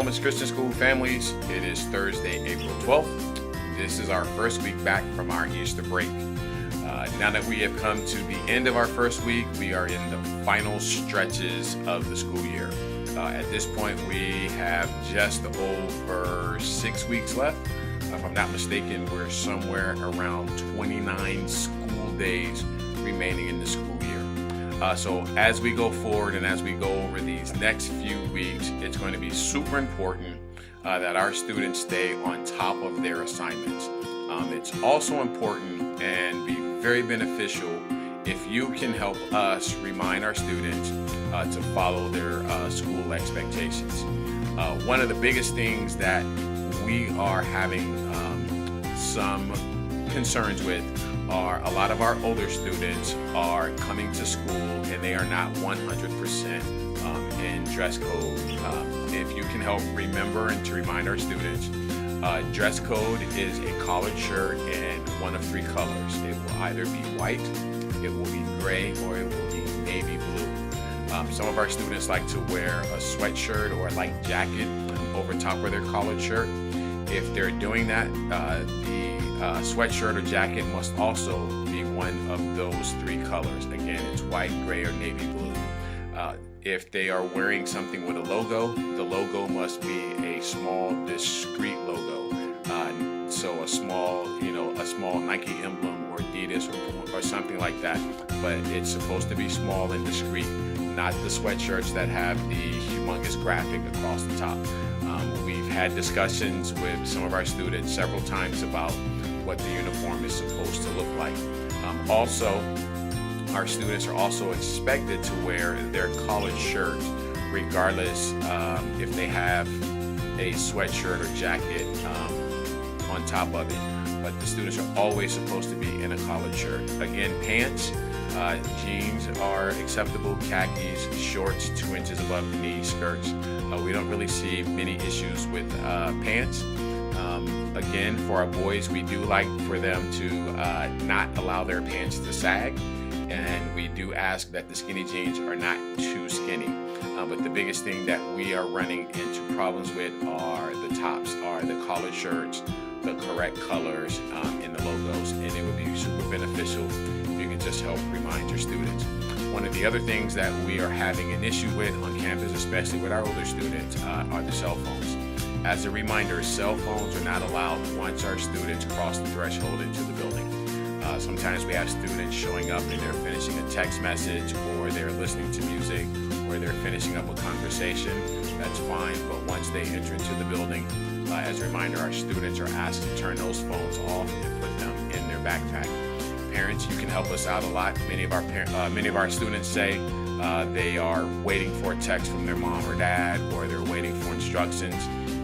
Promise Christian School families, it is Thursday, April 12th. This is our first week back from our Easter break. Now that we have come to the end of our first week, we are in the final stretches of the school year. At this point, we have just over 6 weeks left. If I'm not mistaken, we're somewhere around 29 school days remaining in the school year. So as we go forward and as we go over these next few weeks, it's going to be super important that our students stay on top of their assignments. It's also important and be very beneficial if you can help us remind our students to follow their school expectations. One of the biggest things that we are having some concerns with are a lot of our older students are coming to school and they are not 100% in dress code. If you can help remember and to remind our students, dress code is a collared shirt in one of three colors. It will either be white, it will be gray, or it will be navy blue. Some of our students like to wear a sweatshirt or a light jacket over top of their collared shirt. If they're doing that, the sweatshirt or jacket must also be one of those three colors. Again, it's white, gray, or navy blue. If they are wearing something with a logo, the logo must be a small, discreet logo. So a small Nike emblem or Adidas or something like that. But it's supposed to be small and discreet, not the sweatshirts that have the humongous graphic across the top. We've had discussions with some of our students several times about what the uniform is supposed to look like. Also, our students are also expected to wear their collared shirt regardless if they have a sweatshirt or jacket on top of it. But the students are always supposed to be in a collared shirt. Again, pants, jeans are acceptable, khakis, shorts 2 inches above the knee, skirts. We don't really see many issues with pants. Again, for our boys, we do like for them to not allow their pants to sag. And we do ask that the skinny jeans are not too skinny. But the biggest thing that we are running into problems with are the tops, are the collared shirts, the correct colors, and the logos. And it would be super beneficial if you can just help remind your students. One of the other things that we are having an issue with on campus, especially with our older students, are the cell phones. As a reminder, cell phones are not allowed once our students cross the threshold into the building. Sometimes we have students showing up and they're finishing a text message, or they're listening to music, or they're finishing up a conversation. That's fine, but once they enter into the building, as a reminder, our students are asked to turn those phones off and put them in their backpack. Parents, you can help us out a lot. Many of our students say they are waiting for a text from their mom or dad, or they're waiting for instructions.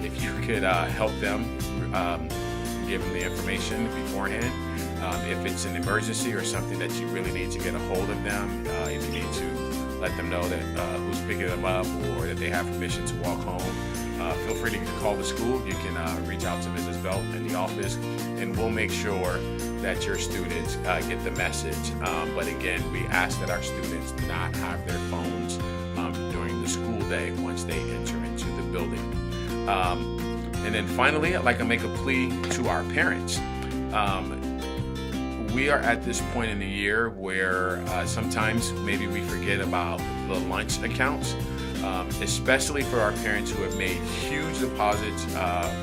If you could help them, give them the information beforehand. If it's an emergency or something that you really need to get a hold of them, if you need to let them know that who's picking them up or that they have permission to walk home, feel free to call the school. You can reach out to Mrs. Belt in the office, and we'll make sure that your students get the message. But again, we ask that our students not have their phones during the school day once they enter into the building. And then finally, I'd like to make a plea to our parents. We are at this point in the year where sometimes maybe we forget about the lunch accounts, especially for our parents who have made huge deposits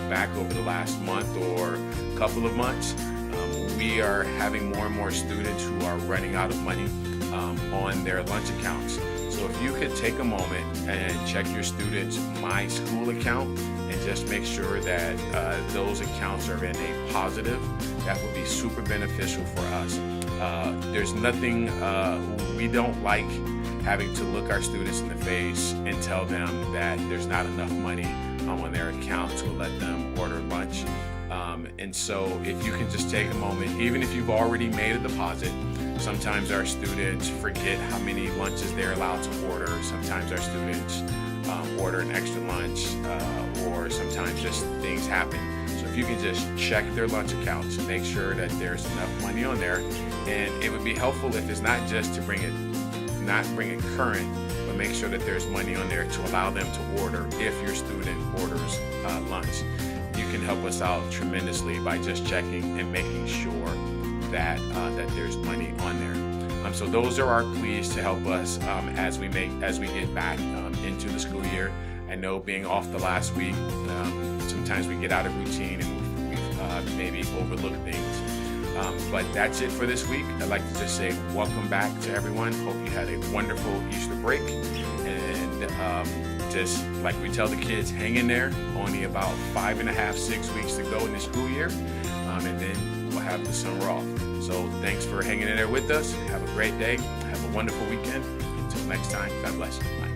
back over the last month or couple of months. We are having more and more students who are running out of money on their lunch accounts. So if you could take a moment and check your students' My School account and just make sure that those accounts are in a positive, that would be super beneficial for us. There's nothing, we don't like having to look our students in the face and tell them that there's not enough money on their account to let them order lunch. And so if you can just take a moment, even if you've already made a deposit, sometimes our students forget how many lunches they're allowed to order. Sometimes our students order an extra lunch, or sometimes just things happen. So if you can just check their lunch accounts, make sure that there's enough money on there. And it would be helpful if it's not just to bring it current, but make sure that there's money on there to allow them to order if your student orders lunch. You can help us out tremendously by just checking and making sure that there's money on there. So those are our pleas to help us as we get back into the school year. I know being off the last week, sometimes we get out of routine and we've maybe overlooked things. But that's it for this week. I'd like to just say welcome back to everyone. Hope you had a wonderful Easter break. And just like we tell the kids, hang in there. Only about 5.5, 6 weeks to go in the school year. And then we'll have the summer off. So thanks for hanging in there with us. Have a great day. Have a wonderful weekend. Until next time, God bless you. Bye.